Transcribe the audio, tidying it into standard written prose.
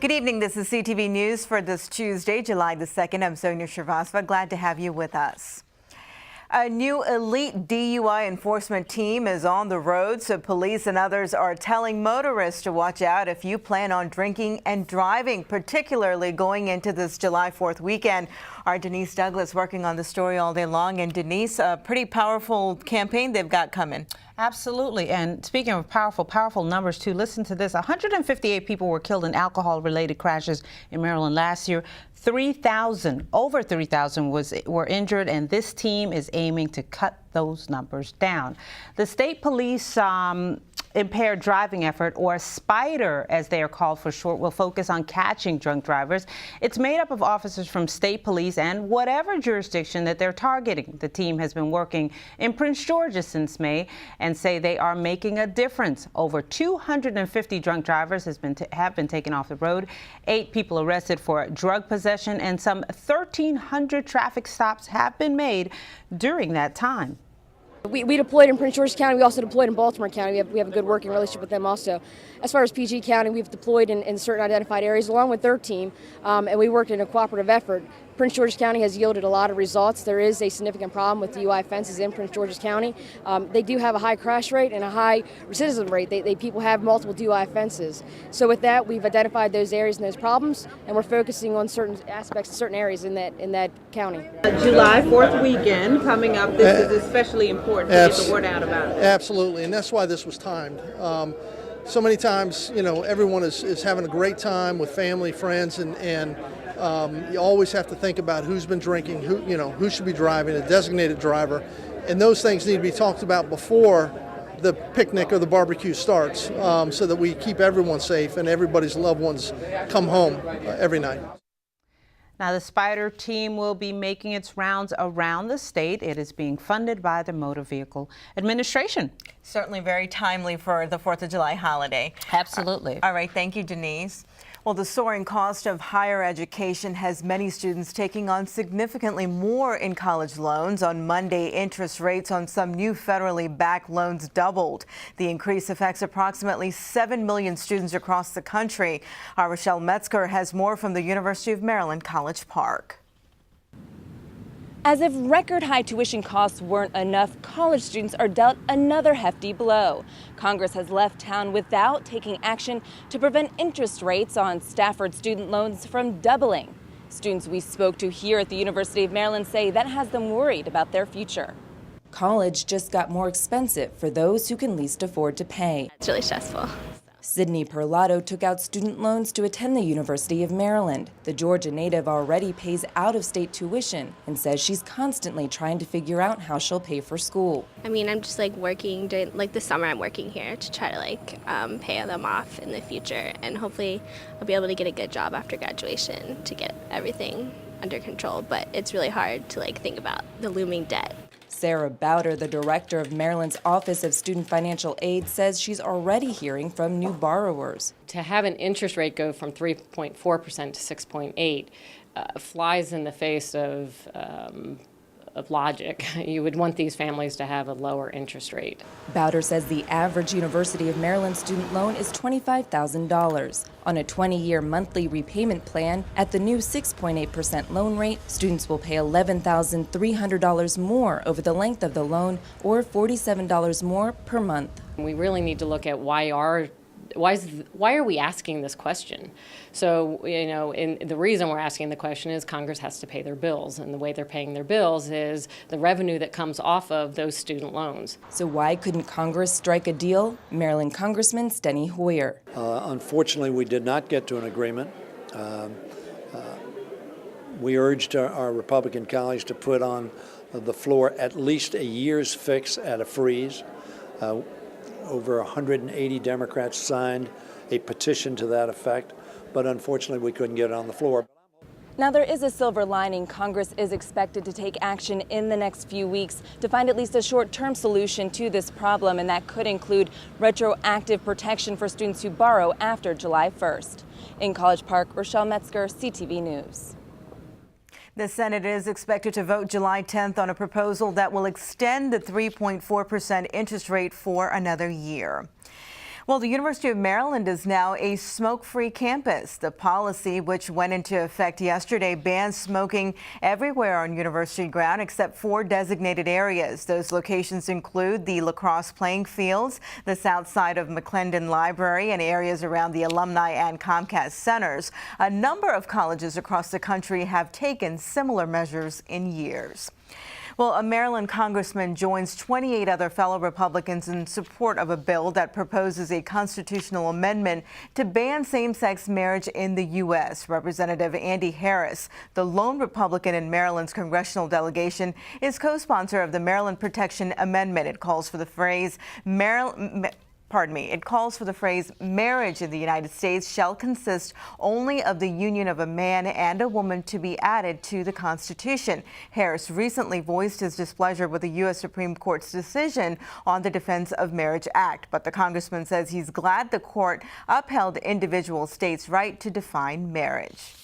Good evening. This is CTV News for this Tuesday, July the 2nd. I'm Sonia Shrivastava. Glad to have you with us. A new elite DUI enforcement team is on the road, so police and others are telling motorists to watch out if you plan on drinking and driving, particularly going into this July 4th weekend. Our Denise Douglas working on the story all day long. And Denise, a pretty powerful campaign they've got coming. Absolutely. And speaking of powerful numbers too, listen to this. 158 people were killed in alcohol-related crashes in Maryland last year. Over 3,000 were injured, and this team is aiming to cut those numbers down. The state police impaired driving effort, or SPIDER as they are called for short, will focus on catching drunk drivers. It's made up of officers from state police and whatever jurisdiction that they're targeting. The team has been working in Prince George's since May and say they are making a difference. Over 250 drunk drivers have been taken off the road, 8 people arrested for drug possession, and some 1,300 traffic stops have been made during that time. We deployed in Prince George's County. We also deployed in Baltimore County. We have a good working relationship with them also. As far as PG County, we've deployed in certain identified areas along with their team, and we worked in a cooperative effort. Prince George's County has yielded a lot of results. There is a significant problem with DUI offenses in Prince George's County. They do have a high crash rate and a high recidivism rate. People have multiple DUI offenses. So with that, we've identified those areas and those problems, and we're focusing on certain aspects, certain areas in that county. July 4th weekend coming up. This is especially important to get the word out about it. Absolutely, and that's why this was timed. So many times, everyone is having a great time with family, friends, and you always have to think about who's been drinking, who should be driving, a designated driver, and those things need to be talked about before the picnic or the barbecue starts, so that we keep everyone safe and everybody's loved ones come home every night. Now, the SPIDER team will be making its rounds around the state. It is being funded by the Motor Vehicle Administration. Certainly very timely for the 4th of July holiday. Absolutely. All right. Thank you, Denise. Well, the soaring cost of higher education has many students taking on significantly more in college loans. On Monday, interest rates on some new federally backed loans doubled. The increase affects approximately 7 million students across the country. Our Rochelle Metzger has more from the University of Maryland, College Park. As if record high tuition costs weren't enough, college students are dealt another hefty blow. Congress has left town without taking action to prevent interest rates on Stafford student loans from doubling. Students we spoke to here at the University of Maryland say that has them worried about their future. College just got more expensive for those who can least afford to pay. It's really stressful. Sydney Perlato took out student loans to attend the University of Maryland. The Georgia native already pays out-of-state tuition and says she's constantly trying to figure out how she'll pay for school. I mean, I'm just working during the summer. I'm working here to try to pay them off in the future, and hopefully I'll be able to get a good job after graduation to get everything under control. But it's really hard to think about the looming debt. Sarah Bowder, the director of Maryland's Office of Student Financial Aid, says she's already hearing from new borrowers. To have an interest rate go from 3.4% to 6.8% flies in the face of logic. You would want these families to have a lower interest rate. Bowder says the average University of Maryland student loan is $25,000. On a 20-year monthly repayment plan, at the new 6.8% loan rate, students will pay $11,300 more over the length of the loan, or $47 more per month. We really need to look at why are we asking this question? So, the reason we're asking the question is Congress has to pay their bills, and the way they're paying their bills is the revenue that comes off of those student loans. So why couldn't Congress strike a deal? Maryland Congressman Steny Hoyer. Unfortunately, we did not get to an agreement. We urged our Republican colleagues to put on the floor at least a year's fix at a freeze. Over 180 Democrats signed a petition to that effect, but unfortunately we couldn't get it on the floor. Now, there is a silver lining. Congress is expected to take action in the next few weeks to find at least a short-term solution to this problem, and that could include retroactive protection for students who borrow after July 1st. In College Park, Rochelle Metzger, CTV News. The Senate is expected to vote July 10th on a proposal that will extend the 3.4% interest rate for another year. Well, the University of Maryland is now a smoke-free campus. The policy, which went into effect yesterday, bans smoking everywhere on university ground except 4 designated areas. Those locations include the lacrosse playing fields, the south side of McClendon Library, and areas around the alumni and Comcast centers. A number of colleges across the country have taken similar measures in years. Well, a Maryland congressman joins 28 other fellow Republicans in support of a bill that proposes a constitutional amendment to ban same-sex marriage in the U.S. Representative Andy Harris, the lone Republican in Maryland's congressional delegation, is co-sponsor of the Maryland Protection Amendment. It calls for the phrase marriage in the United States shall consist only of the union of a man and a woman to be added to the Constitution. Harris recently voiced his displeasure with the U.S. Supreme Court's decision on the Defense of Marriage Act, but the congressman says he's glad the court upheld individual states' right to define marriage.